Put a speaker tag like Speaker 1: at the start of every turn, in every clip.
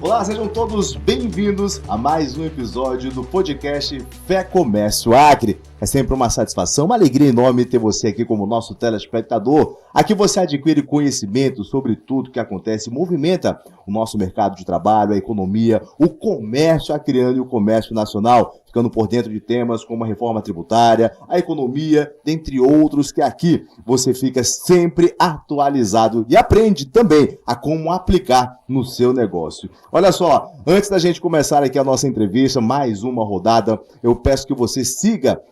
Speaker 1: Olá, sejam todos bem-vindos a mais um episódio do podcast Fé Comércio Acre. É sempre uma satisfação, uma alegria enorme ter você aqui como nosso telespectador. Aqui você adquire conhecimento sobre tudo que acontece e movimenta o nosso mercado de trabalho, a economia, o comércio acreano e o comércio nacional, ficando por dentro de temas como a reforma tributária, a economia, dentre outros, que aqui você fica sempre atualizado e aprende também a como aplicar no seu negócio. Olha só, antes da gente começar aqui a nossa entrevista, mais uma rodada, eu peço que você siga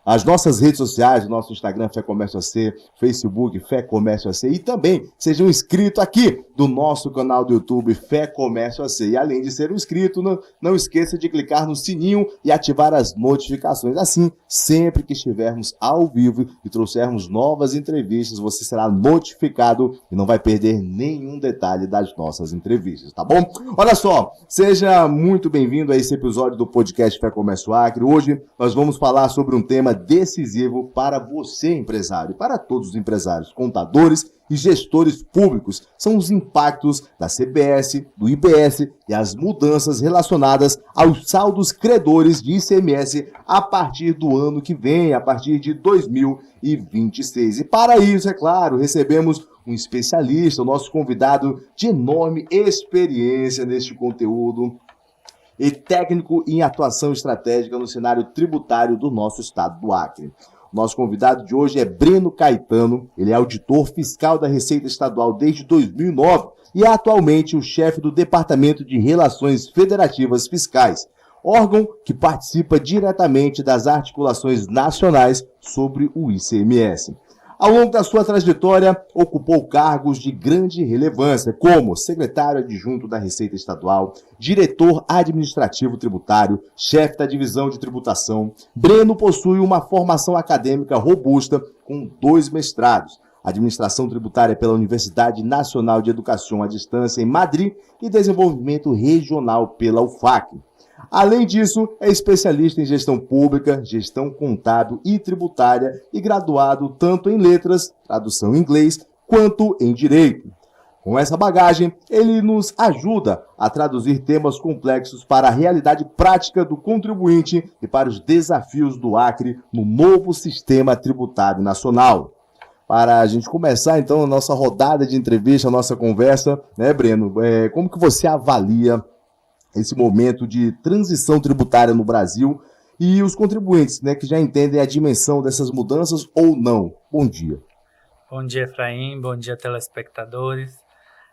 Speaker 1: as nossas redes sociais, o nosso Instagram Fé Comércio AC, Facebook Fé Comércio AC e também seja um inscrito aqui do nosso canal do YouTube Fé Comércio AC. E além de ser um inscrito, não esqueça de clicar no sininho e ativar as notificações. Assim, sempre que estivermos ao vivo e trouxermos novas entrevistas, você será notificado e não vai perder nenhum detalhe das nossas entrevistas, tá bom? Olha só, seja muito bem-vindo a esse episódio do podcast Fé Comércio Acre. Hoje nós vamos falar sobre um tema decisivo para você, empresário, e para todos os empresários, contadores e gestores públicos. São os impactos da CBS, do IBS e as mudanças relacionadas aos saldos credores de ICMS a partir do ano que vem, a partir de 2026. E para isso, é claro, recebemos um especialista, o nosso convidado de enorme experiência neste conteúdo e técnico em atuação estratégica no cenário tributário do nosso estado do Acre. O nosso convidado de hoje é Breno Caetano, ele é auditor fiscal da Receita Estadual desde 2009 e é atualmente o chefe do Departamento de Relações Federativas Fiscais, órgão que participa diretamente das articulações nacionais sobre o ICMS. Ao longo da sua trajetória, ocupou cargos de grande relevância, como secretário adjunto da Receita Estadual, diretor administrativo tributário, chefe da divisão de tributação. Breno possui uma formação acadêmica robusta com 2 mestrados, Administração Tributária pela Universidade Nacional de Educação à Distância em Madrid e Desenvolvimento Regional pela UFAC. Além disso, é especialista em gestão pública, gestão contábil e tributária e graduado tanto em letras, tradução em inglês, quanto em direito. Com essa bagagem, ele nos ajuda a traduzir temas complexos para a realidade prática do contribuinte e para os desafios do Acre no novo sistema tributário nacional. Para a gente começar, então, a nossa rodada de entrevista, a nossa conversa, né, Breno? Como que você avalia esse momento de transição tributária no Brasil e os contribuintes, né, que já entendem a dimensão dessas mudanças ou não? Bom dia.
Speaker 2: Bom dia, Efraim. Bom dia, telespectadores.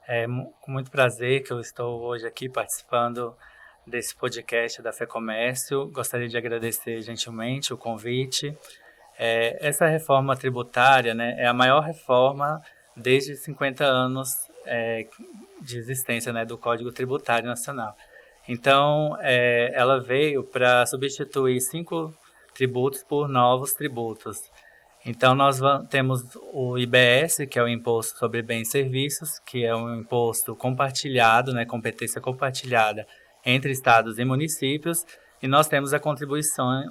Speaker 2: É com muito prazer que eu estou hoje aqui participando desse podcast da Fé Comércio. Gostaria de agradecer gentilmente o convite. Essa reforma tributária, né, é a maior reforma desde 50 anos de existência, né, do Código Tributário Nacional. Então, ela veio para substituir 5 tributos por novos tributos. Então, nós temos o IBS, que é o Imposto sobre Bens e Serviços, que é um imposto compartilhado, né, competência compartilhada entre estados e municípios. E nós temos a contribuição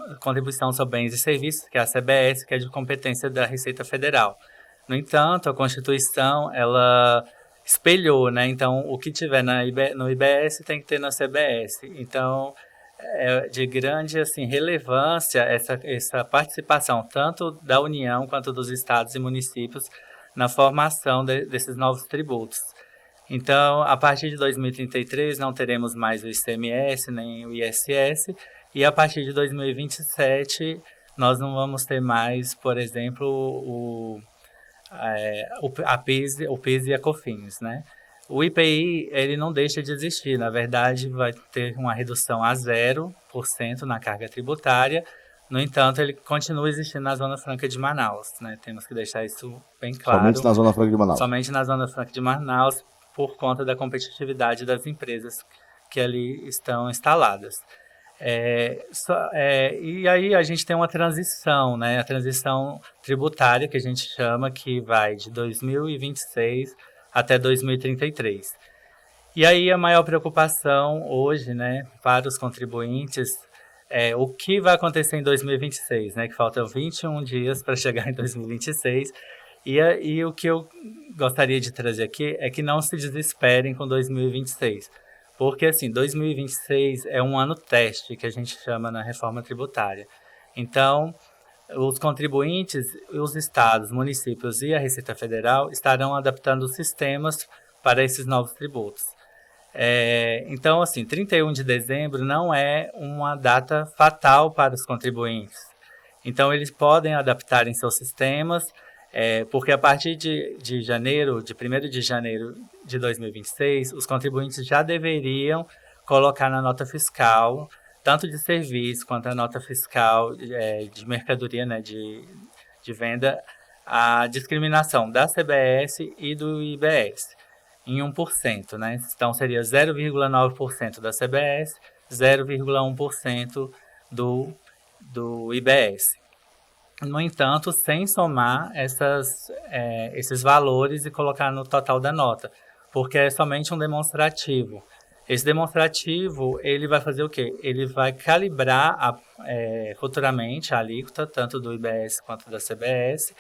Speaker 2: sobre Bens e Serviços, que é a CBS, que é de competência da Receita Federal. No entanto, a Constituição, ela espelhou, né? Então, o que tiver no IBS tem que ter na CBS. Então, é de grande assim, relevância essa participação, tanto da União quanto dos estados e municípios, na formação desses novos tributos. Então, a partir de 2033, não teremos mais o ICMS, nem o ISS, e a partir de 2027, nós não vamos ter mais, por exemplo, a PIS, o PIS e a COFINS, né? O IPI, ele não deixa de existir, na verdade vai ter uma redução a 0% na carga tributária, no entanto ele continua existindo na Zona Franca de Manaus, né? Temos que deixar isso bem claro.
Speaker 1: Somente na Zona Franca de Manaus.
Speaker 2: Somente na Zona Franca de Manaus, por conta da competitividade das empresas que ali estão instaladas. E aí a gente tem uma transição, né? A transição tributária que a gente chama, que vai de 2026 até 2033. E aí a maior preocupação hoje, né, para os contribuintes é o que vai acontecer em 2026, né, que faltam 21 dias para chegar em 2026, E o que eu gostaria de trazer aqui é que não se desesperem com 2026. Porque, assim, 2026 é um ano teste, que a gente chama na reforma tributária. Então, os contribuintes, os estados, municípios e a Receita Federal estarão adaptando os sistemas para esses novos tributos. Então, assim, 31 de dezembro não é uma data fatal para os contribuintes. Então, eles podem adaptar em seus sistemas, porque a partir de janeiro, de 1º de janeiro de 2026, os contribuintes já deveriam colocar na nota fiscal, tanto de serviço quanto a nota fiscal de mercadoria, né, de venda, a discriminação da CBS e do IBS em 1%, né? Então seria 0,9% da CBS, 0,1% do IBS. No entanto, sem somar esses valores e colocar no total da nota, porque é somente um demonstrativo. Esse demonstrativo, ele vai fazer o quê? Ele vai calibrar futuramente a alíquota, tanto do IBS quanto da CBS,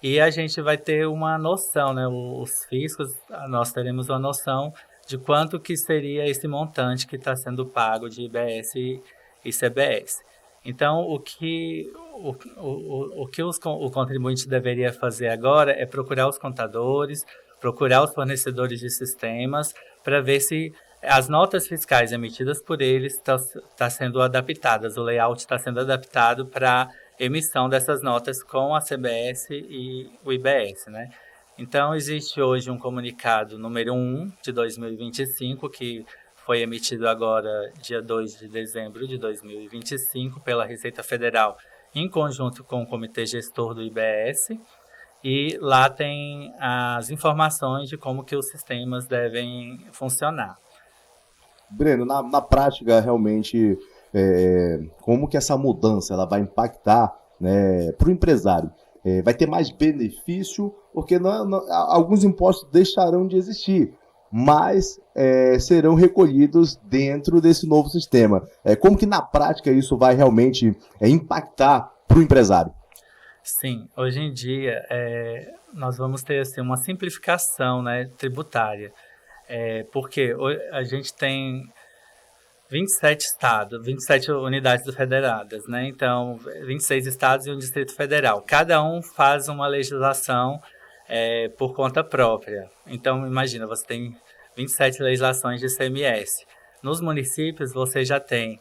Speaker 2: e a gente vai ter uma noção, né? Os fiscos, nós teremos uma noção de quanto que seria esse montante que está sendo pago de IBS e CBS. Então, o que o contribuinte deveria fazer agora é procurar os contadores, procurar os fornecedores de sistemas, para ver se as notas fiscais emitidas por eles estão sendo adaptadas, o layout está sendo adaptado para emissão dessas notas com a CBS e o IBS, né? Então, existe hoje um comunicado número 1 de 2025, que foi emitido agora, dia 2 de dezembro de 2025, pela Receita Federal, em conjunto com o Comitê Gestor do IBS, e lá tem as informações de como que os sistemas devem funcionar.
Speaker 1: Breno, na prática, realmente, como que essa mudança ela vai impactar, né, para o empresário? Vai ter mais benefício, porque alguns impostos deixarão de existir, mas serão recolhidos dentro desse novo sistema. Como que na prática isso vai realmente impactar para o empresário?
Speaker 2: Sim, hoje em dia nós vamos ter assim, uma simplificação, né, tributária, porque a gente tem 27 estados, 27 unidades federadas, né? Então, 26 estados e um Distrito Federal. Cada um faz uma legislação por conta própria. Então, imagina, você tem 27 legislações de ICMS. Nos municípios, você já tem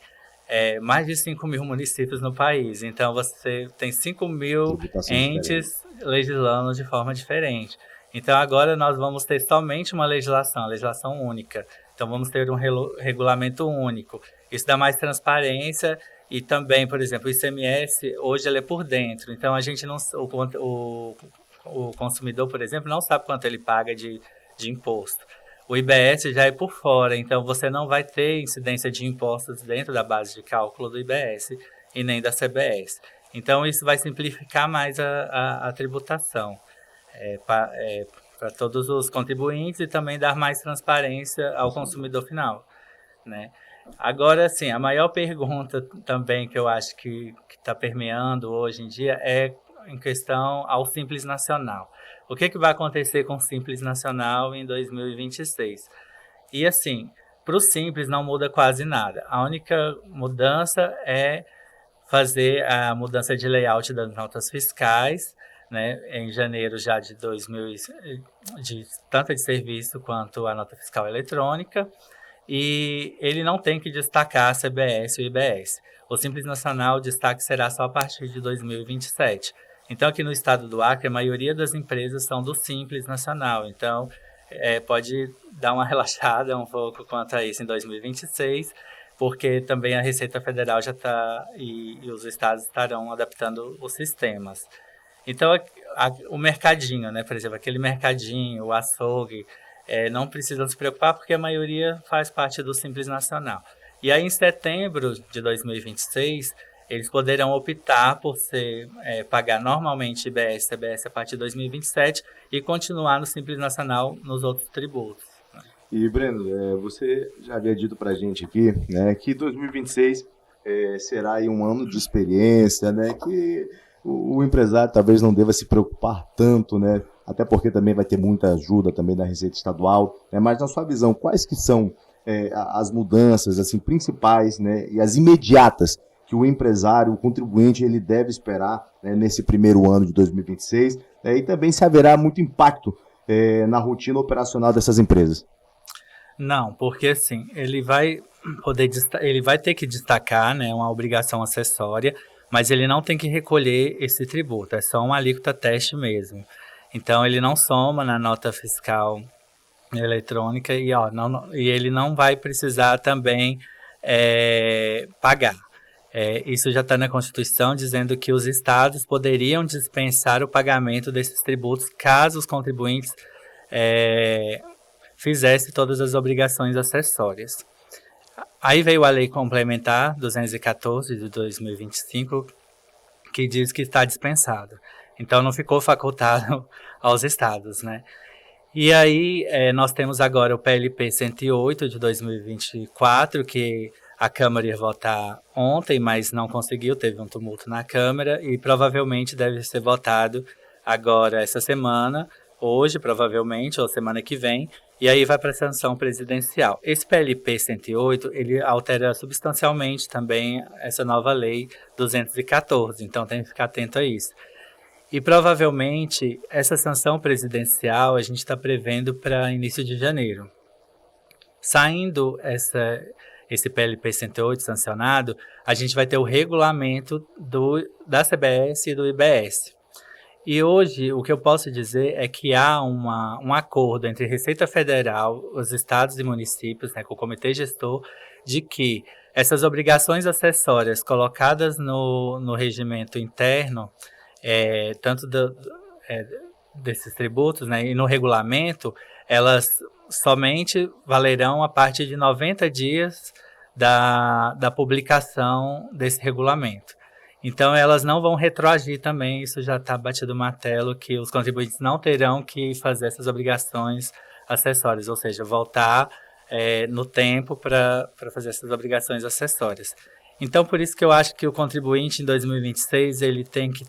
Speaker 2: mais de 5 mil municípios no país. Então, você tem 5 mil entes legislando de forma diferente. Então, agora nós vamos ter somente uma legislação, a legislação única. Então, vamos ter um regulamento único. Isso dá mais transparência e também, por exemplo, o ICMS, hoje ele é por dentro. Então, a gente não, o consumidor, por exemplo, não sabe quanto ele paga de imposto. O IBS já é por fora, então você não vai ter incidência de impostos dentro da base de cálculo do IBS e nem da CBS. Então, isso vai simplificar mais a tributação para todos os contribuintes e também dar mais transparência ao consumidor final, né? Agora, sim, a maior pergunta também que eu acho que está permeando hoje em dia é em questão ao Simples Nacional. O que vai acontecer com o Simples Nacional em 2026? E assim, para o Simples não muda quase nada. A única mudança é fazer a mudança de layout das notas fiscais, né, em janeiro já de 2000, tanto de serviço quanto a nota fiscal eletrônica, e ele não tem que destacar a CBS e o IBS. O Simples Nacional, o destaque será só a partir de 2027. Então, aqui no estado do Acre, a maioria das empresas são do Simples Nacional. Então, pode dar uma relaxada um pouco quanto a isso em 2026, porque também a Receita Federal já está e os estados estarão adaptando os sistemas. Então, o mercadinho, né, por exemplo, aquele mercadinho, o açougue, não precisam se preocupar porque a maioria faz parte do Simples Nacional. E aí, em setembro de 2026, eles poderão optar por pagar normalmente IBS e CBS a partir de 2027 e continuar no Simples Nacional nos outros tributos.
Speaker 1: E, Breno, você já havia dito para a gente aqui, né, que 2026 será aí um ano de experiência, né, que o empresário talvez não deva se preocupar tanto, né? Até porque também vai ter muita ajuda também da Receita Estadual, né? Mas na sua visão, quais que são as mudanças assim principais, né? E as imediatas que o empresário, o contribuinte, ele deve esperar, né, nesse primeiro ano de 2026, né? E também se haverá muito impacto na rotina operacional dessas empresas?
Speaker 2: Não, porque assim, ele vai ter que destacar, né, uma obrigação acessória, mas ele não tem que recolher esse tributo, é só uma alíquota teste mesmo. Então ele não soma na nota fiscal eletrônica e ele não vai precisar também pagar. Isso já está na Constituição dizendo que os estados poderiam dispensar o pagamento desses tributos caso os contribuintes fizessem todas as obrigações acessórias. Aí veio a Lei Complementar 214 de 2025, que diz que está dispensado. Então não ficou facultado aos estados, né? E aí nós temos agora o PLP 108 de 2024, que a Câmara ia votar ontem, mas não conseguiu, teve um tumulto na Câmara e provavelmente deve ser votado agora essa semana, hoje provavelmente, ou semana que vem, e aí vai para a sanção presidencial. Esse PLP 108, ele altera substancialmente também essa nova lei 214, então tem que ficar atento a isso. E provavelmente essa sanção presidencial a gente está prevendo para início de janeiro. Saindo esse PLP 108 sancionado, a gente vai ter o regulamento da CBS e do IBS. E hoje o que eu posso dizer é que há um acordo entre Receita Federal, os estados e municípios, né, com o Comitê Gestor, de que essas obrigações acessórias colocadas no regimento interno, tanto desses tributos, né, e no regulamento, elas somente valerão a partir de 90 dias da publicação desse regulamento. Então, elas não vão retroagir também, isso já está batido o martelo, que os contribuintes não terão que fazer essas obrigações acessórias, ou seja, voltar no tempo para fazer essas obrigações acessórias. Então, por isso que eu acho que o contribuinte em 2026 ele tem que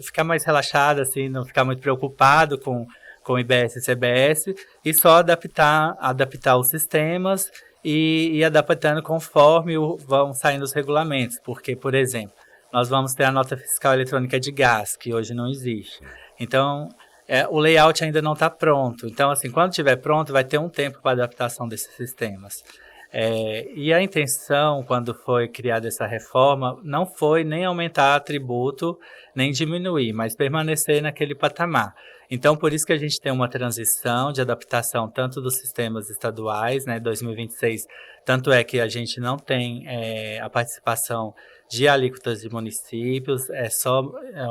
Speaker 2: ficar mais relaxado, assim, não ficar muito preocupado com IBS e CBS e só adaptar os sistemas e adaptando conforme vão saindo os regulamentos. Porque, por exemplo, nós vamos ter a nota fiscal eletrônica de gás, que hoje não existe. Então, o layout ainda não está pronto. Então, assim, quando estiver pronto, vai ter um tempo para adaptação desses sistemas. E a intenção, quando foi criada essa reforma, não foi nem aumentar tributo, nem diminuir, mas permanecer naquele patamar. Então, por isso que a gente tem uma transição de adaptação tanto dos sistemas estaduais, né, 2026, tanto é que a gente não tem a participação de alíquotas de municípios, é só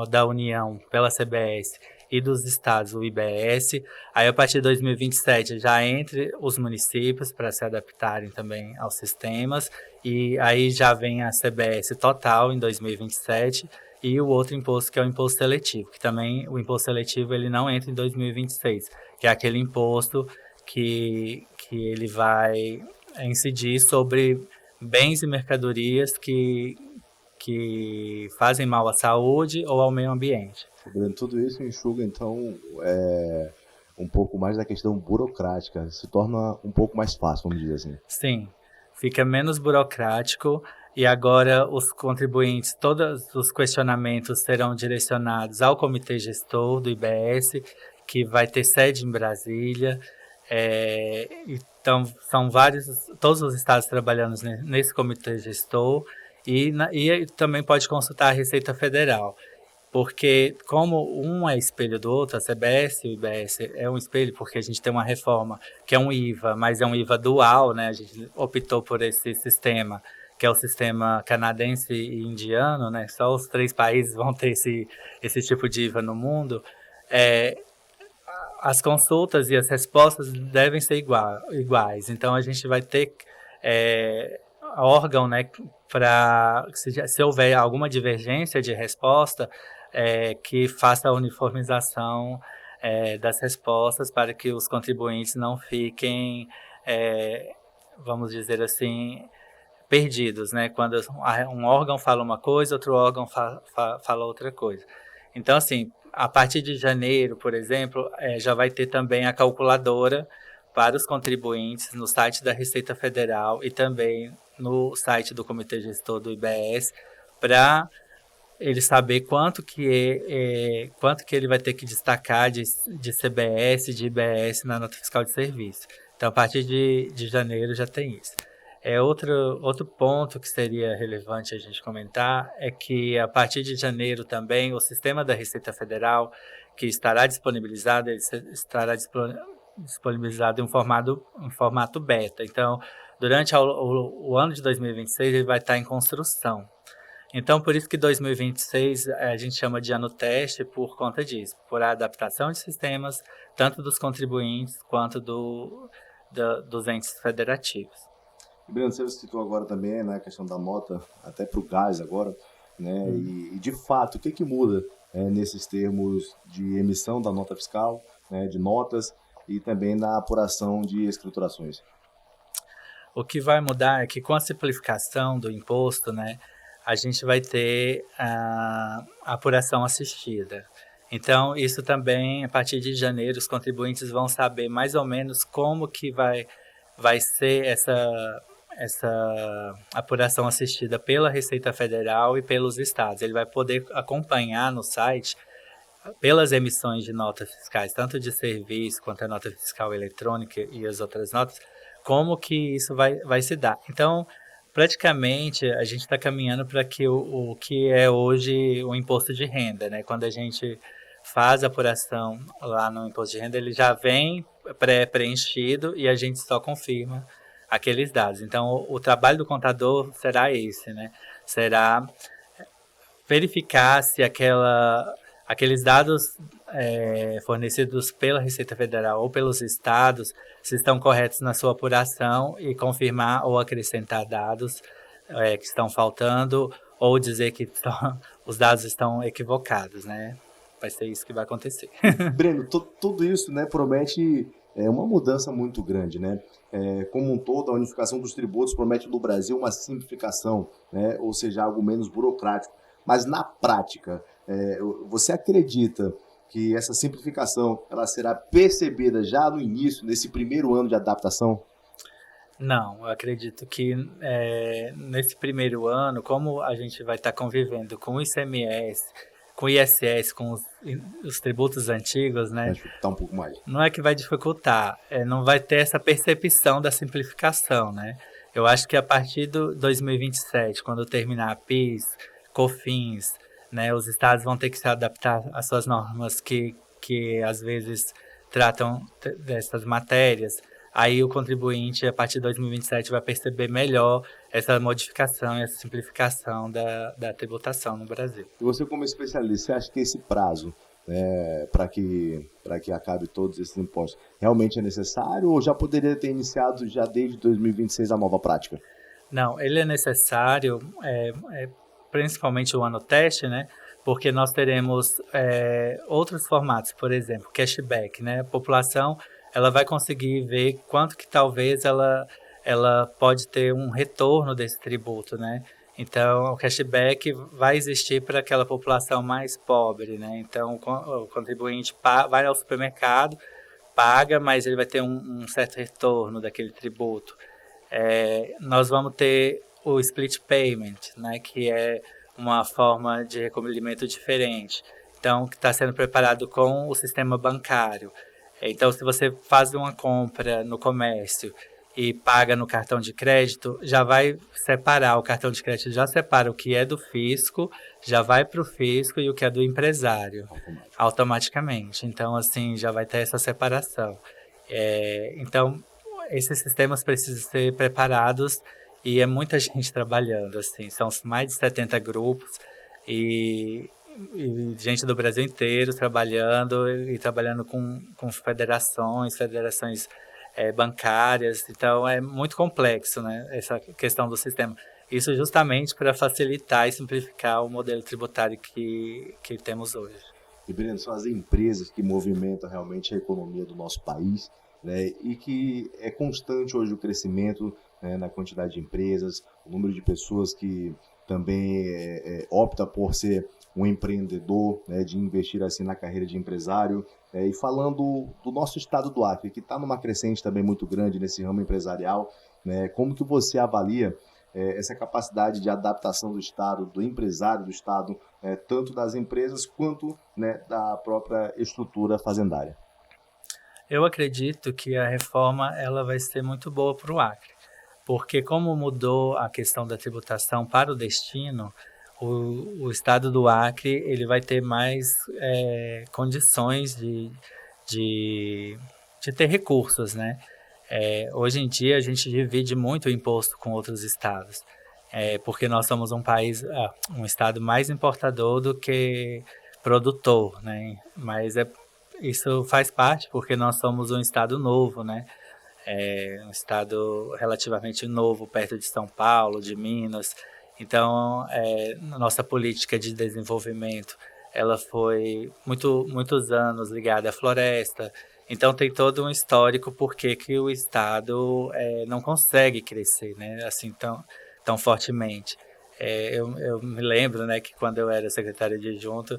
Speaker 2: da União pela CBS e dos estados, o IBS. Aí, a partir de 2027, já entre os municípios para se adaptarem também aos sistemas. E aí já vem a CBS total em 2027 e o outro imposto, que é o imposto seletivo, que também o imposto seletivo ele não entra em 2026, que é aquele imposto que ele vai incidir sobre bens e mercadorias que fazem mal à saúde ou ao meio ambiente.
Speaker 1: Tudo isso enxuga, então, um pouco mais da questão burocrática, se torna um pouco mais fácil, vamos dizer assim.
Speaker 2: Sim, fica menos burocrático e agora os contribuintes, todos os questionamentos serão direcionados ao Comitê Gestor do IBS, que vai ter sede em Brasília. Então, são todos os estados trabalhando nesse Comitê Gestor e também pode consultar a Receita Federal. Porque como um é espelho do outro, a CBS e o IBS é um espelho porque a gente tem uma reforma que é um IVA, mas é um IVA dual, né? A gente optou por esse sistema, que é o sistema canadense e indiano, né? Só os 3 países vão ter esse tipo de IVA no mundo. As consultas e as respostas devem ser iguais. Então, a gente vai ter órgão, né, para se houver alguma divergência de resposta, que faça a uniformização das respostas para que os contribuintes não fiquem, vamos dizer assim, perdidos, né? Quando um órgão fala uma coisa, outro órgão fala outra coisa. Então, assim, a partir de janeiro, por exemplo, já vai ter também a calculadora para os contribuintes no site da Receita Federal e também no site do Comitê Gestor do IBS, para ele saber quanto que ele vai ter que destacar de CBS, de IBS na nota fiscal de serviço. Então, a partir de janeiro já tem isso. Outro ponto que seria relevante a gente comentar é que, a partir de janeiro também, o sistema da Receita Federal, que estará disponibilizado, ele estará disponibilizado em formato beta. Então, durante o ano de 2026, ele vai estar em construção. Então, por isso que 2026 a gente chama de ano teste por conta disso, por adaptação de sistemas, tanto dos contribuintes quanto dos entes federativos.
Speaker 1: Breno, você citou agora também, né, a questão da nota, até para o gás agora, né, e de fato, o que muda nesses termos de emissão da nota fiscal, né, de notas, e também na apuração de escriturações?
Speaker 2: O que vai mudar é que, com a simplificação do imposto, né, a gente vai ter a apuração assistida. Então, isso também, a partir de janeiro, os contribuintes vão saber mais ou menos como que vai ser essa apuração assistida pela Receita Federal e pelos estados. Ele vai poder acompanhar no site, pelas emissões de notas fiscais, tanto de serviço quanto a nota fiscal eletrônica e as outras notas, como que isso vai se dar. Então, praticamente, a gente está caminhando para que o que é hoje o imposto de renda, né? Quando a gente faz a apuração lá no imposto de renda, ele já vem pré-preenchido e a gente só confirma aqueles dados. Então, o trabalho do contador será esse, né? Será verificar se aqueles dados fornecidos pela Receita Federal ou pelos estados se estão corretos na sua apuração e confirmar ou acrescentar dados que estão faltando ou dizer que os dados estão equivocados, né? Vai ser isso que vai acontecer.
Speaker 1: Breno, tudo isso, né, promete uma mudança muito grande, né? Como um todo, a unificação dos tributos promete no Brasil uma simplificação, né? Ou seja, algo menos burocrático. Mas na prática, você acredita que essa simplificação ela será percebida já no início, nesse primeiro ano de adaptação?
Speaker 2: Não, eu acredito que nesse primeiro ano, como a gente vai estar convivendo com o ICMS, com o ISS, com os tributos antigos, né?
Speaker 1: Vai dificultar um pouco mais.
Speaker 2: Não é que vai dificultar, não vai ter essa percepção da simplificação, né? Eu acho que a partir do 2027, quando terminar a PIS, COFINS, né, os estados vão ter que se adaptar às suas normas que às vezes tratam dessas matérias. Aí o contribuinte, a partir de 2027, vai perceber melhor essa modificação e essa simplificação da tributação no Brasil.
Speaker 1: E você, como especialista, você acha que esse prazo, para que acabe todos esses impostos, realmente é necessário ou já poderia ter iniciado já desde 2026 a nova prática?
Speaker 2: Não, ele é necessário, principalmente o ano teste, né? Porque nós teremos outros formatos, por exemplo, cashback, né? A população ela vai conseguir ver quanto que talvez ela pode ter um retorno desse tributo, né? Então, o cashback vai existir para aquela população mais pobre, né? Então, o contribuinte vai ao supermercado, paga, mas ele vai ter um certo retorno daquele tributo. Nós vamos ter o split payment, né? Que é uma forma de recolhimento diferente. Então, que está sendo preparado com o sistema bancário. Então, se você faz uma compra no comércio e paga no cartão de crédito, já vai separar, o cartão de crédito já separa o que é do fisco, já vai para o fisco e o que é do empresário, automaticamente. Então, assim, já vai ter essa separação. Então, esses sistemas precisam ser preparados e é muita gente trabalhando, assim, são mais de 70 grupos e gente do Brasil inteiro trabalhando com federações bancárias. Então é muito complexo, né, essa questão do sistema. Isso justamente para facilitar e simplificar o modelo tributário que temos hoje.
Speaker 1: E, Breno, são as empresas que movimentam realmente a economia do nosso país, né, e que é constante hoje o crescimento né, na quantidade de empresas, o número de pessoas que também opta por ser um empreendedor, né, de investir assim na carreira de empresário. E falando do nosso estado do Acre, que está numa crescente também muito grande nesse ramo empresarial, né, como que você avalia essa capacidade de adaptação do Estado, do empresário do Estado, tanto das empresas quanto, né, da própria estrutura fazendária?
Speaker 2: Eu acredito que a reforma ela vai ser muito boa para o Acre, porque como mudou a questão da tributação para o destino, o estado do Acre ele vai ter mais condições de, de ter recursos, né? Hoje em dia a gente divide muito o imposto com outros estados, porque nós somos um país, um estado mais importador do que produtor, né? Mas isso faz parte porque nós somos um estado novo, né? Um estado relativamente novo, perto de São Paulo, de Minas. Então, nossa política de desenvolvimento, ela foi muitos anos ligada à floresta. Então, tem todo um histórico por que o estado não consegue crescer, né, assim tão fortemente. Eu me lembro, né, que quando eu era secretário adjunto,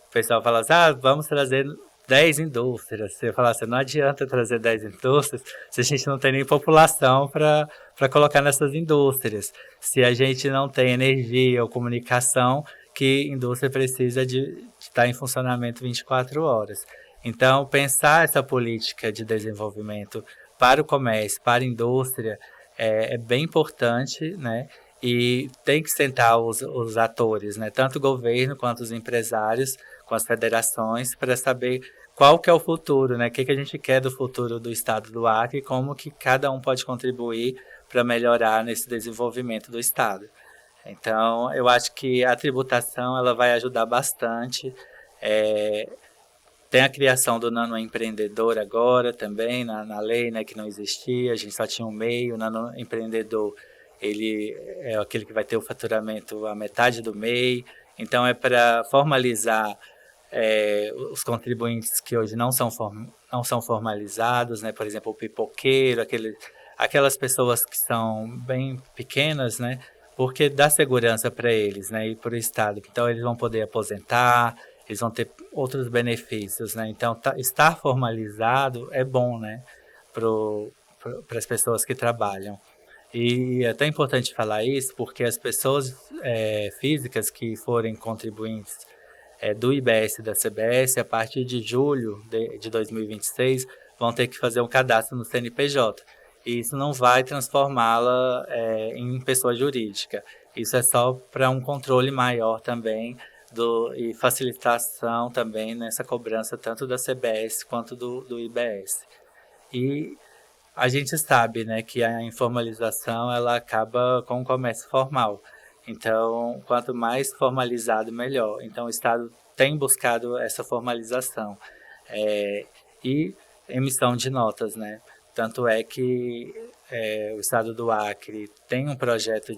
Speaker 2: o pessoal falava assim, vamos trazer 10 indústrias. Você fala assim, não adianta trazer 10 indústrias se a gente não tem nem população para colocar nessas indústrias. Se a gente não tem energia ou comunicação, que indústria precisa de estar em funcionamento 24 horas. Então, pensar essa política de desenvolvimento para o comércio, para a indústria, é bem importante, né? E tem que sentar os atores, né? Tanto o governo quanto os empresários, com as federações, para saber qual que é o futuro, né? O que a gente quer do futuro do estado do Acre e como que cada um pode contribuir para melhorar nesse desenvolvimento do estado. Então, eu acho que a tributação ela vai ajudar bastante. Tem a criação do nanoempreendedor agora também, na lei, né, que não existia, a gente só tinha um MEI, o nanoempreendedor, ele é aquele que vai ter o faturamento a metade do MEI, então é para formalizar os contribuintes que hoje não são formalizados, né, por exemplo, o pipoqueiro, aquelas pessoas que são bem pequenas, né, porque dá segurança para eles, né, e para o Estado, então eles vão poder aposentar, eles vão ter outros benefícios, né? Então, estar formalizado é bom, né? Para as pessoas que trabalham. E é até importante falar isso, porque as pessoas físicas que forem contribuintes do IBS e da CBS, a partir de julho de 2026, vão ter que fazer um cadastro no CNPJ. E isso não vai transformá-la em pessoa jurídica. Isso é só para um controle maior também, e facilitação também nessa cobrança tanto da CBS quanto do IBS. E a gente sabe, né, que a informalização ela acaba com o comércio formal. Então, quanto mais formalizado, melhor. Então, o Estado tem buscado essa formalização. E emissão de notas, né? Tanto é que o Estado do Acre tem um projeto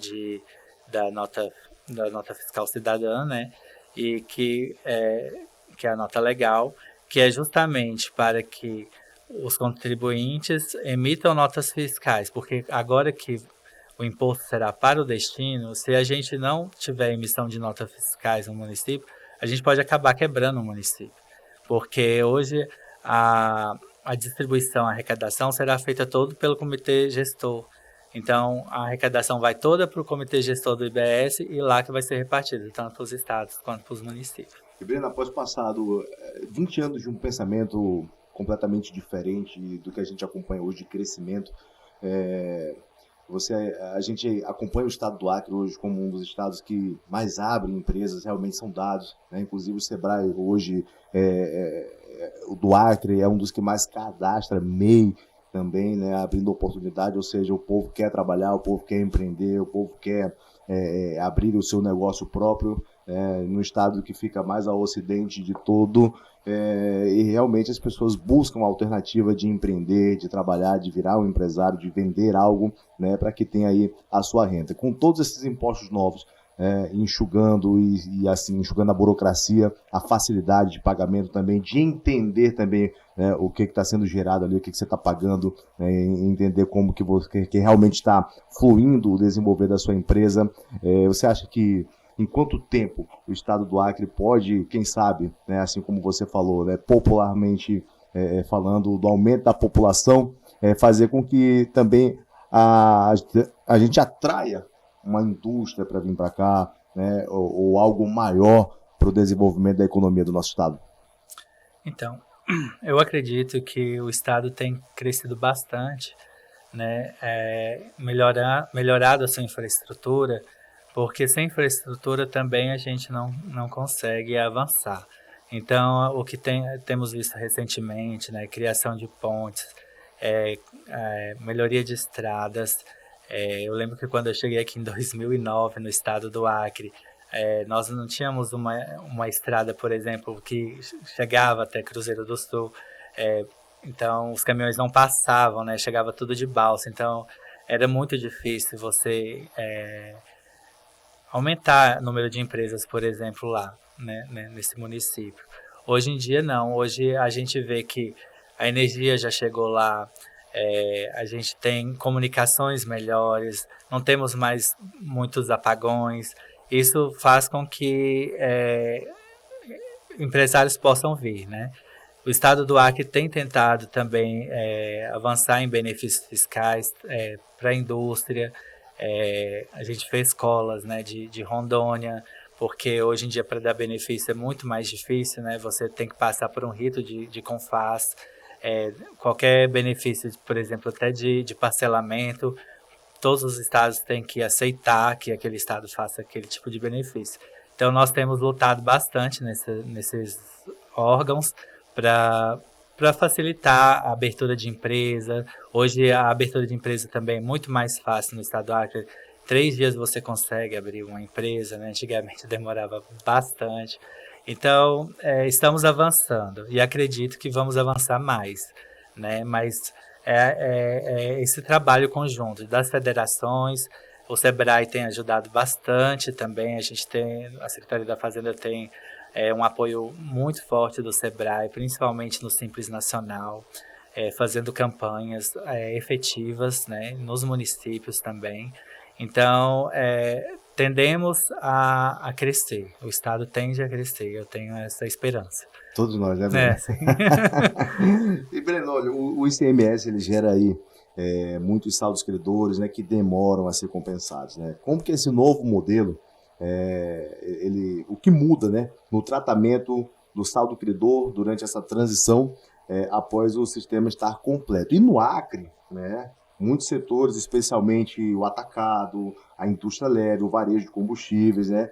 Speaker 2: da nota fiscal cidadã, né? E que é a nota legal, que é justamente para que os contribuintes emitam notas fiscais, porque agora que o imposto será para o destino, se a gente não tiver emissão de notas fiscais no município, a gente pode acabar quebrando o município, porque hoje a distribuição, a arrecadação será feita todo pelo comitê gestor. Então, a arrecadação vai toda para o comitê gestor do IBS e lá que vai ser repartida, tanto para os estados quanto para os municípios.
Speaker 1: E, Breno, após passado 20 anos de um pensamento completamente diferente do que a gente acompanha hoje de crescimento, a gente acompanha o estado do Acre hoje como um dos estados que mais abrem empresas, realmente são dados, né? Inclusive o Sebrae hoje, o do Acre é um dos que mais cadastra MEI, também, né, abrindo oportunidade, ou seja, o povo quer trabalhar, o povo quer empreender, o povo quer abrir o seu negócio próprio, no estado que fica mais ao ocidente de todo, e realmente as pessoas buscam a alternativa de empreender, de trabalhar, de virar um empresário, de vender algo, né, para que tenha aí a sua renda. Com todos esses impostos novos, enxugando e assim, enxugando a burocracia, a facilidade de pagamento também, de entender também o que está sendo gerado ali, o que você está pagando, entender como que você que realmente está fluindo o desenvolver da sua empresa. Você acha que em quanto tempo o estado do Acre pode, quem sabe, né, assim como você falou, né, popularmente falando do aumento da população, fazer com que também a gente atraia uma indústria para vir para cá, né, ou algo maior para o desenvolvimento da economia do nosso estado?
Speaker 2: Então, eu acredito que o estado tem crescido bastante, né, melhorado a sua infraestrutura, porque sem infraestrutura também a gente não consegue avançar. Então, o que temos visto recentemente, né, criação de pontes, melhoria de estradas. Eu lembro que quando eu cheguei aqui em 2009 no estado do Acre, nós não tínhamos uma estrada, por exemplo, que chegava até Cruzeiro do Sul. Então, os caminhões não passavam, né? Chegava tudo de balsa. Então, era muito difícil você aumentar o número de empresas, por exemplo, lá, né, nesse município. Hoje em dia, não. Hoje a gente vê que a energia já chegou lá, a gente tem comunicações melhores, não temos mais muitos apagões. Isso faz com que empresários possam vir, né? O estado do Acre tem tentado também avançar em benefícios fiscais para a indústria. A gente fez escolas, né, de Rondônia, porque hoje em dia para dar benefício é muito mais difícil, né? Você tem que passar por um rito de CONFAZ. Qualquer benefício, por exemplo, até de parcelamento, todos os estados têm que aceitar que aquele estado faça aquele tipo de benefício. Então, nós temos lutado bastante nesses órgãos para facilitar a abertura de empresa. Hoje, a abertura de empresa também é muito mais fácil no estado do Acre. 3 dias você consegue abrir uma empresa, né? Antigamente demorava bastante. Então, estamos avançando e acredito que vamos avançar mais, né? Mas esse trabalho conjunto das federações, o SEBRAE tem ajudado bastante também. A Secretaria da Fazenda tem um apoio muito forte do SEBRAE, principalmente no Simples Nacional, fazendo campanhas efetivas, né, nos municípios também. Então, tendemos a crescer. O estado tende a crescer. Eu tenho essa esperança.
Speaker 1: Todos nós, né, Breno?
Speaker 2: Sim.
Speaker 1: E, Breno, olha, o ICMS ele gera aí muitos saldos credores, né, que demoram a ser compensados, né? Como que esse novo modelo, o que muda, né, no tratamento do saldo credor durante essa transição após o sistema estar completo? E no Acre, né, muitos setores, especialmente o atacado, a indústria leve, o varejo de combustíveis, né,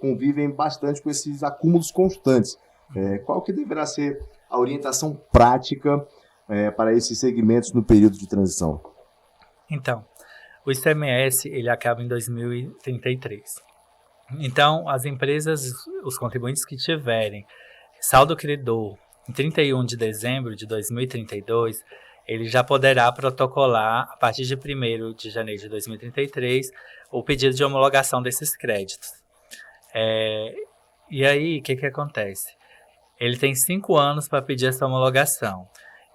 Speaker 1: convivem bastante com esses acúmulos constantes. Qual que deverá ser a orientação prática para esses segmentos no período de transição?
Speaker 2: Então, o ICMS ele acaba em 2033. Então, as empresas, os contribuintes que tiverem saldo credor em 31 de dezembro de 2032, ele já poderá protocolar, a partir de 1º de janeiro de 2033, o pedido de homologação desses créditos. E aí, o que acontece? Ele tem 5 anos para pedir essa homologação.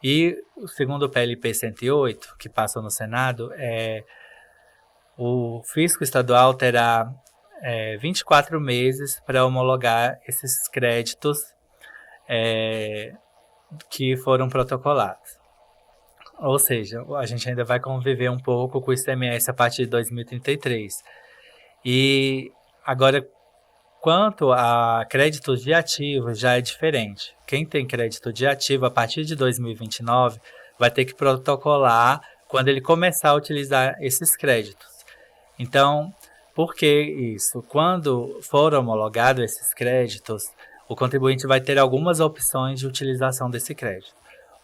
Speaker 2: E, segundo o PLP 108, que passou no Senado, o fisco estadual terá 24 meses para homologar esses créditos que foram protocolados. Ou seja, a gente ainda vai conviver um pouco com o ICMS a partir de 2033. E agora, quanto a créditos de ativo, já é diferente. Quem tem crédito de ativo a partir de 2029 vai ter que protocolar quando ele começar a utilizar esses créditos. Então, por que isso? Quando for homologado esses créditos, o contribuinte vai ter algumas opções de utilização desse crédito.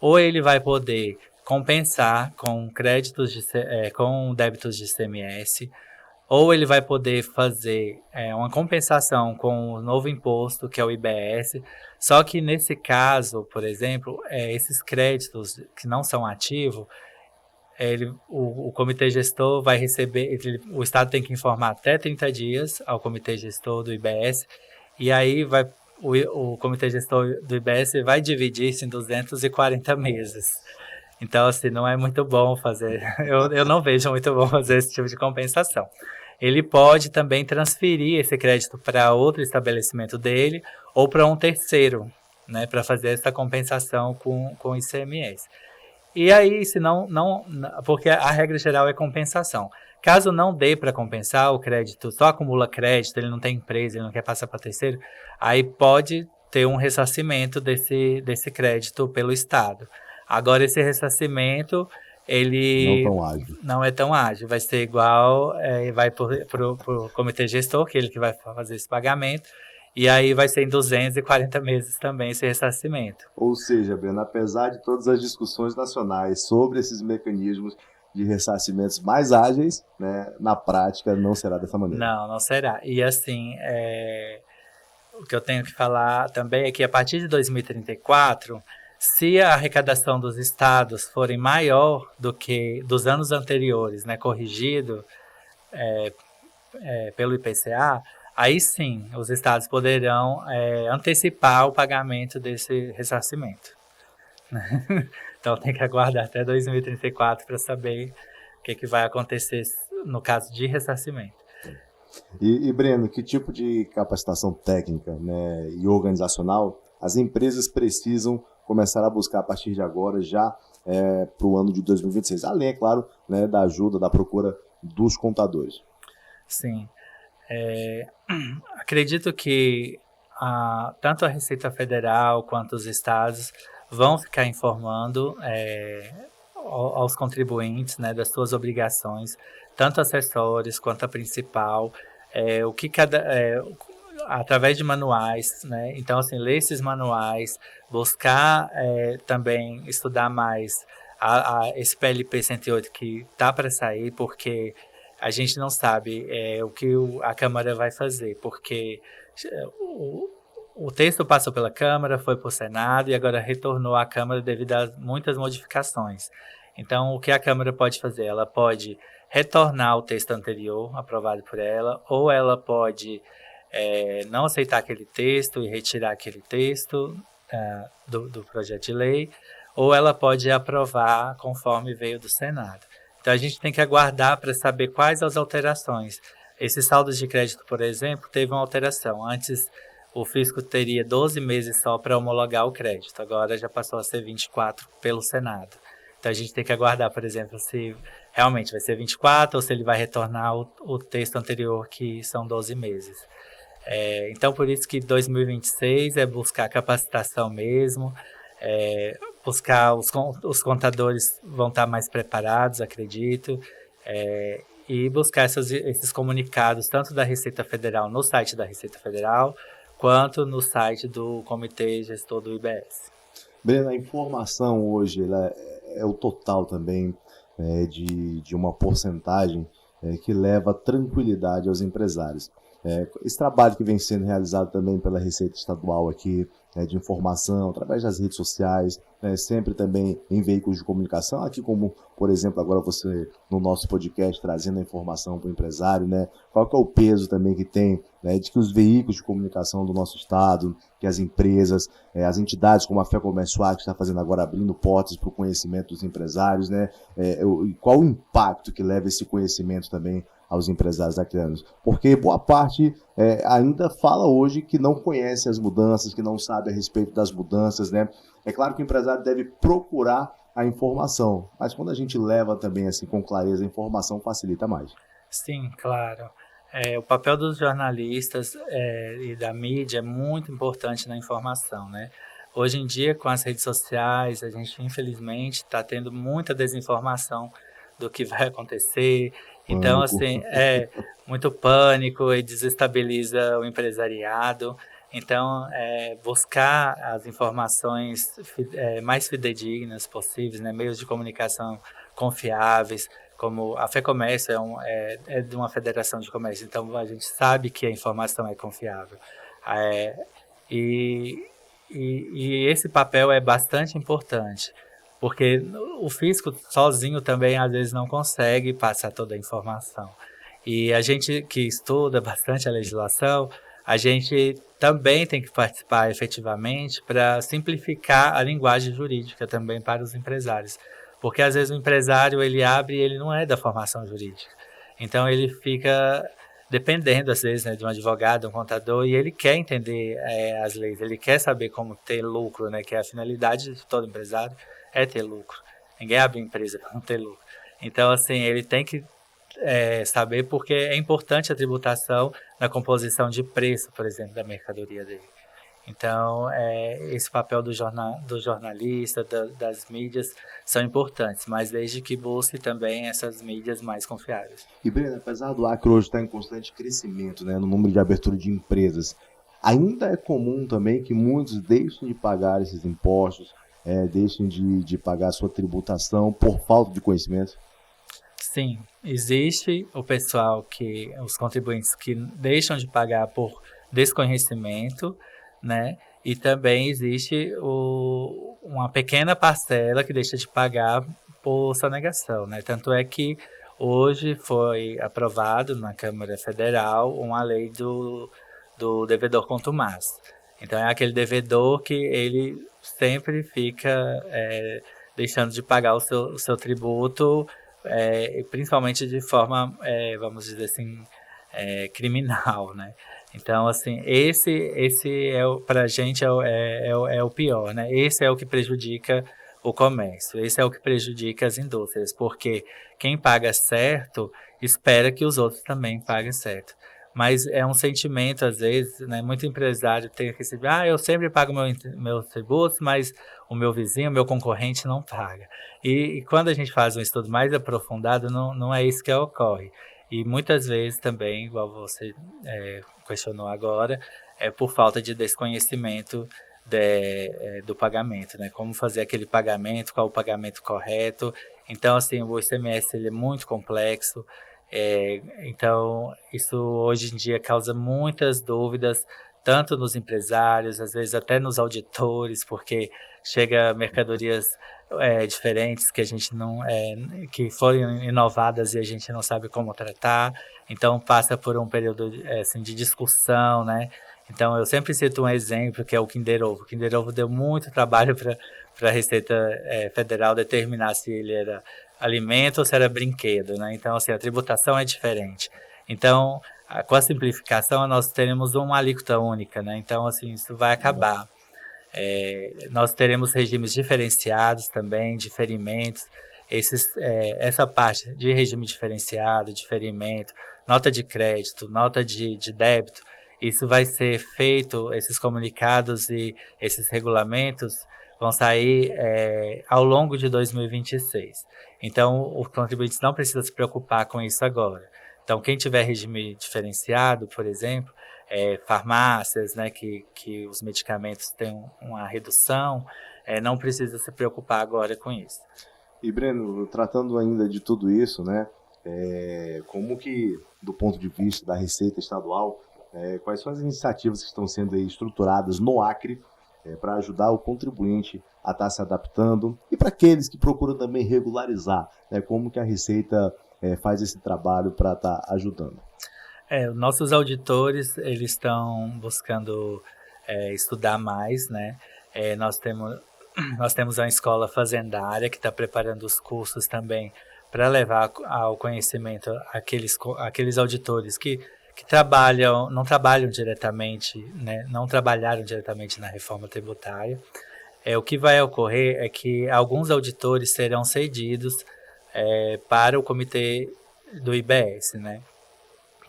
Speaker 2: Ou ele vai poder compensar com com débitos de ICMS, ou ele vai poder fazer uma compensação com o novo imposto, que é o IBS. Só que nesse caso, por exemplo, esses créditos que não são ativos, O comitê gestor vai receber, o Estado tem que informar até 30 dias ao comitê gestor do IBS, e aí o comitê gestor do IBS vai dividir isso em 240 meses. Então, assim, não é muito bom fazer, eu não vejo muito bom fazer esse tipo de compensação. Ele pode também transferir esse crédito para outro estabelecimento dele ou para um terceiro, né, para fazer essa compensação com ICMS. E aí, se não, porque a regra geral é compensação. Caso não dê para compensar, o crédito só acumula crédito, ele não tem empresa, ele não quer passar para terceiro, aí pode ter um ressarcimento desse crédito pelo Estado. Agora, esse ressarcimento, ele não é tão ágil, vai ser igual, vai para o comitê gestor, que é ele que vai fazer esse pagamento, e aí vai ser em 240 meses também esse ressarcimento.
Speaker 1: Ou seja, Breno, apesar de todas as discussões nacionais sobre esses mecanismos de ressarcimentos mais ágeis, né, na prática não será dessa maneira.
Speaker 2: Não será. E assim, o que eu tenho que falar também é que a partir de 2034, se a arrecadação dos estados forem maior do que dos anos anteriores, né, corrigido pelo IPCA, aí sim os estados poderão antecipar o pagamento desse ressarcimento. Então tem que aguardar até 2034 para saber o que vai acontecer no caso de ressarcimento.
Speaker 1: E Breno, que tipo de capacitação técnica, né, e organizacional as empresas precisam começar a buscar a partir de agora, já para o ano de 2026? Além, é claro, né, da ajuda, da procura dos contadores.
Speaker 2: Sim. Acredito que tanto a Receita Federal quanto os estados vão ficar informando aos contribuintes, né, das suas obrigações, tanto acessórios quanto a principal, o que através de manuais, né? Então, assim, ler esses manuais, buscar também estudar mais esse PLP 108 que está para sair, porque a gente não sabe o que a Câmara vai fazer, porque o texto passou pela Câmara, foi para o Senado e agora retornou à Câmara devido a muitas modificações. Então, o que a Câmara pode fazer? Ela pode retornar o texto anterior, aprovado por ela, ou ela pode não aceitar aquele texto e retirar aquele texto do projeto de lei, ou ela pode aprovar conforme veio do Senado. Então, a gente tem que aguardar para saber quais as alterações. Esses saldos de crédito, por exemplo, teve uma alteração. Antes, o fisco teria 12 meses só para homologar o crédito. Agora já passou a ser 24 pelo Senado. Então, a gente tem que aguardar, por exemplo, se realmente vai ser 24 ou se ele vai retornar o texto anterior, que são 12 meses. Então, por isso que 2026 é buscar capacitação mesmo, buscar os contadores vão estar mais preparados, acredito, e buscar esses comunicados, tanto da Receita Federal, no site da Receita Federal, quanto no site do Comitê Gestor do IBS.
Speaker 1: Breno, a informação hoje ela é o total também de uma porcentagem que leva tranquilidade aos empresários. Esse trabalho que vem sendo realizado também pela Receita Estadual aqui, de informação, através das redes sociais, sempre também em veículos de comunicação, aqui como, por exemplo, agora você no nosso podcast trazendo a informação para o empresário, né? Qual que é o peso também que tem, né, de que os veículos de comunicação do nosso estado, que as empresas, as entidades como a FEComércio Acre está fazendo agora, abrindo portas para o conhecimento dos empresários, né? Qual o impacto que leva esse conhecimento também aos empresários acreanos, porque boa parte ainda fala hoje que não conhece as mudanças, que não sabe a respeito das mudanças, né? É claro que o empresário deve procurar a informação, mas quando a gente leva também assim com clareza, a informação facilita mais.
Speaker 2: Sim, claro. O papel dos jornalistas e da mídia é muito importante na informação, né? Hoje em dia, com as redes sociais, a gente infelizmente está tendo muita desinformação do que vai acontecer. Então, assim, muito pânico e desestabiliza o empresariado. Então, buscar as informações mais fidedignas possíveis, né? Meios de comunicação confiáveis, como a FEComércio é de uma federação de comércio, então a gente sabe que a informação é confiável. E esse papel é bastante importante. porque o físico sozinho também às vezes não consegue passar toda a informação. E a gente que estuda bastante a legislação, a gente também tem que participar efetivamente para simplificar a linguagem jurídica também para os empresários. Porque às vezes o empresário ele abre e ele não é da formação jurídica. Então ele fica dependendo às vezes, né, de um advogado, um contador, e ele quer entender as leis, ele quer saber como ter lucro, né, que é a finalidade de todo empresário é ter lucro. Ninguém abre empresa para não ter lucro. Então, assim, ele tem que saber porque é importante a tributação na composição de preço, por exemplo, da mercadoria dele. Então, esse papel do jornalista, das mídias, são importantes, mas desde que busque também essas mídias mais confiáveis.
Speaker 1: E, Breno, apesar do Acre hoje estar em constante crescimento, né, no número de abertura de empresas, ainda é comum também que muitos deixem de pagar esses impostos, deixem de pagar a sua tributação por falta de conhecimento?
Speaker 2: Sim, existe o pessoal os contribuintes que deixam de pagar por desconhecimento, né? E também existe uma pequena parcela que deixa de pagar por sonegação, né? Tanto é que hoje foi aprovado na Câmara Federal uma lei do devedor contumaz. Então é aquele devedor que ele sempre fica deixando de pagar o seu tributo, principalmente de forma, vamos dizer assim, criminal, né? Então, assim, esse para a gente é o pior, né? Esse é o que prejudica o comércio, esse é o que prejudica as indústrias, porque quem paga certo espera que os outros também paguem certo. Mas é um sentimento, às vezes, né? Muito empresário tem que receber, eu sempre pago meus tributos, mas o meu vizinho, o meu concorrente não paga. E quando a gente faz um estudo mais aprofundado, não é isso que ocorre. E muitas vezes também, igual você questionou agora, é por falta de desconhecimento do pagamento, né? Como fazer aquele pagamento, qual o pagamento correto. Então, assim, o ICMS ele é muito complexo. Então, isso hoje em dia causa muitas dúvidas, tanto nos empresários, às vezes até nos auditores, porque chega mercadorias diferentes que a gente não que foram inovadas e a gente não sabe como tratar, então passa por um período assim, de discussão, né? Então eu sempre cito um exemplo que é o Kinder Ovo. O Kinder Ovo deu muito trabalho para a Receita Federal determinar se ele era alimento ou se era brinquedo, né? Então assim, a tributação é diferente. Então com a simplificação nós teremos uma alíquota única, né? Então assim, isso vai acabar. Nós teremos regimes diferenciados também, diferimentos. Essa parte de regime diferenciado, diferimento, nota de crédito, nota de débito, isso vai ser feito, esses comunicados e esses regulamentos vão sair ao longo de 2026. Então, os contribuintes não precisam se preocupar com isso agora. Então, quem tiver regime diferenciado, por exemplo, farmácias, né, que os medicamentos têm uma redução, não precisa se preocupar agora com isso.
Speaker 1: E, Breno, tratando ainda de tudo isso, né, como que, do ponto de vista da Receita Estadual, quais são as iniciativas que estão sendo aí estruturadas no Acre para ajudar o contribuinte a estar se adaptando e para aqueles que procuram também regularizar, né, como que a Receita faz esse trabalho para estar ajudando?
Speaker 2: Nossos auditores, eles estão buscando estudar mais, né? Nós temos uma escola fazendária que está preparando os cursos também para levar ao conhecimento aqueles auditores que não trabalham diretamente, né? Não trabalharam diretamente na reforma tributária. O que vai ocorrer é que alguns auditores serão cedidos para o comitê do IBS, né?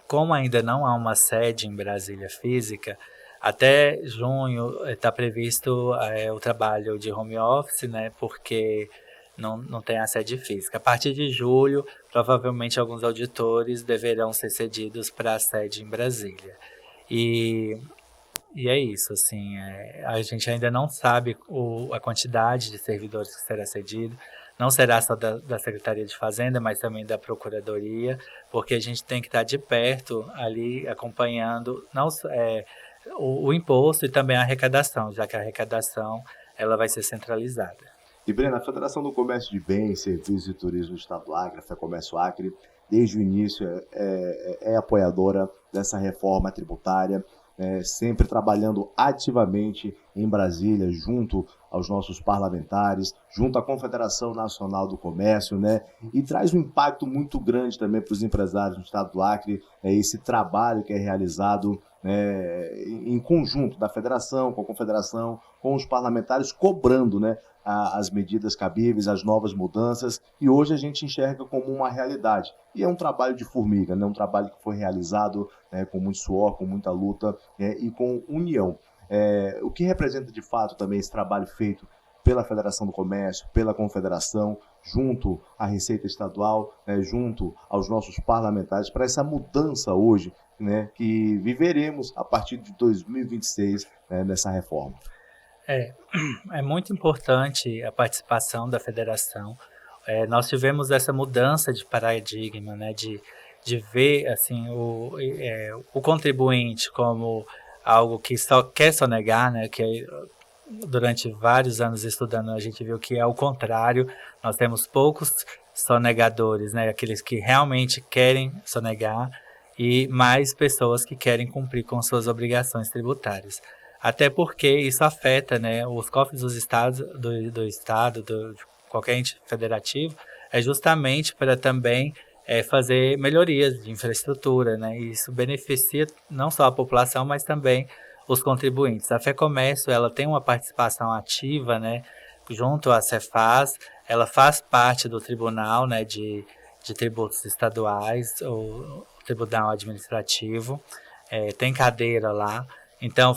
Speaker 2: Como ainda não há uma sede em Brasília física, até junho está previsto o trabalho de home office, né, porque não tem a sede física. A partir de julho, provavelmente alguns auditores deverão ser cedidos para a sede em Brasília. E é isso, assim, a gente ainda não sabe a quantidade de servidores que será cedido. Não será só da Secretaria de Fazenda, mas também da Procuradoria, porque a gente tem que estar de perto ali acompanhando o imposto e também a arrecadação, já que a arrecadação ela vai ser centralizada.
Speaker 1: E, Breno, a Federação do Comércio de Bens, Serviços e Turismo do Estado do Acre, a FEComércio Acre, desde o início é apoiadora dessa reforma tributária, sempre trabalhando ativamente em Brasília, junto aos nossos parlamentares, junto à Confederação Nacional do Comércio, né? E traz um impacto muito grande também para os empresários do Estado do Acre, esse trabalho que é realizado em conjunto da Federação, com a Confederação, com os parlamentares, cobrando, né, as medidas cabíveis, as novas mudanças, e hoje a gente enxerga como uma realidade. E é um trabalho de formiga, né? Um trabalho que foi realizado com muito suor, com muita luta e com união. O que representa de fato também esse trabalho feito pela Federação do Comércio, pela Confederação, junto à Receita Estadual, junto aos nossos parlamentares, para essa mudança hoje, né, que viveremos a partir de 2026 nessa reforma.
Speaker 2: É muito importante a participação da federação. Nós tivemos essa mudança de paradigma, né, de ver assim, o contribuinte como algo que só quer sonegar, né, que durante vários anos estudando a gente viu que é o contrário. Nós temos poucos sonegadores, né, aqueles que realmente querem sonegar, e mais pessoas que querem cumprir com suas obrigações tributárias. Até porque isso afeta, né, os cofres dos estados, do estado, de qualquer ente federativo, justamente para também fazer melhorias de infraestrutura, né, e isso beneficia não só a população, mas também os contribuintes. A FEComércio, ela tem uma participação ativa, né, junto à Cefaz, ela faz parte do tribunal, né, de tributos estaduais, o tribunal administrativo, tem cadeira lá. Então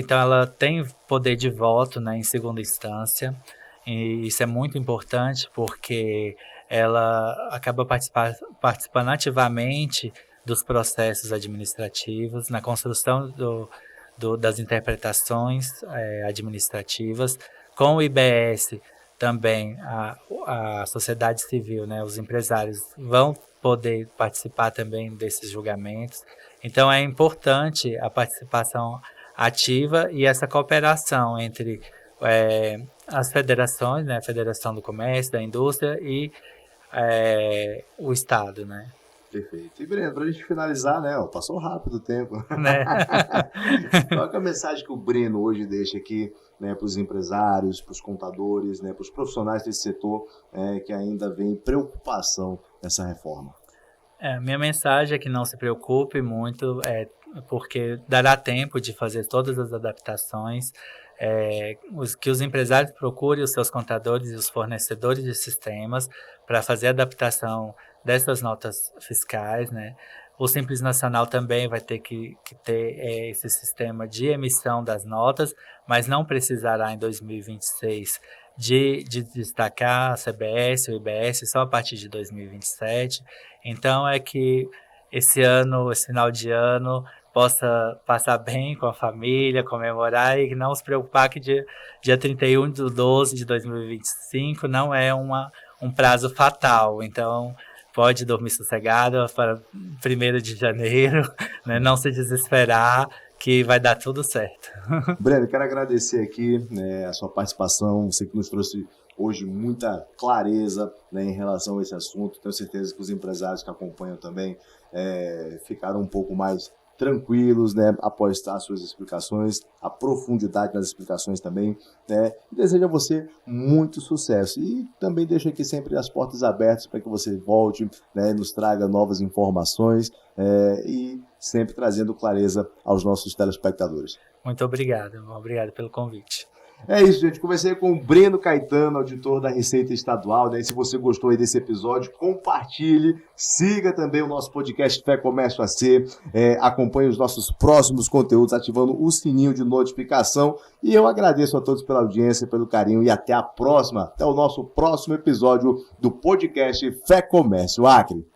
Speaker 2: ela tem poder de voto, né, em segunda instância, e isso é muito importante porque ela acaba participando ativamente dos processos administrativos, na construção das interpretações administrativas. Com o IBS também, a sociedade civil, né, os empresários vão poder participar também desses julgamentos. Então é importante a participação ativa e essa cooperação entre as federações, né, a Federação do Comércio, da Indústria e o Estado, né?
Speaker 1: Perfeito. E, Breno, para a gente finalizar, né, passou rápido o tempo.
Speaker 2: Né?
Speaker 1: Qual é a mensagem que o Breno hoje deixa aqui, né, para os empresários, para os contadores, né, para os profissionais desse setor que ainda vem preocupação nessa reforma?
Speaker 2: Minha mensagem é que não se preocupe muito, porque dará tempo de fazer todas as adaptações, que os empresários procurem os seus contadores e os fornecedores de sistemas para fazer a adaptação dessas notas fiscais, né? O Simples Nacional também vai ter que ter esse sistema de emissão das notas, mas não precisará em 2026 de destacar a CBS ou IBS só a partir de 2027. Então é que esse final de ano, possa passar bem com a família, comemorar e não se preocupar que dia 31/12 de 2025 não é um prazo fatal. Então pode dormir sossegado para 1º de janeiro, né? Não se desesperar, que vai dar tudo certo.
Speaker 1: Breno, quero agradecer aqui, né, a sua participação, você que nos trouxe hoje muita clareza, né, em relação a esse assunto. Tenho certeza que os empresários que acompanham também ficaram um pouco mais tranquilos, né, após as suas explicações, a profundidade das explicações também, né, e desejo a você muito sucesso. E também deixo aqui sempre as portas abertas para que você volte, né, nos traga novas informações e sempre trazendo clareza aos nossos telespectadores.
Speaker 2: Muito obrigado pelo convite.
Speaker 1: É isso, gente. Conversei com o Breno Caetano, auditor da Receita Estadual, né? E se você gostou aí desse episódio, compartilhe, siga também o nosso podcast FEComércio AC, acompanhe os nossos próximos conteúdos ativando o sininho de notificação. E eu agradeço a todos pela audiência, pelo carinho e até a próxima. Até o nosso próximo episódio do podcast FEComércio Acre.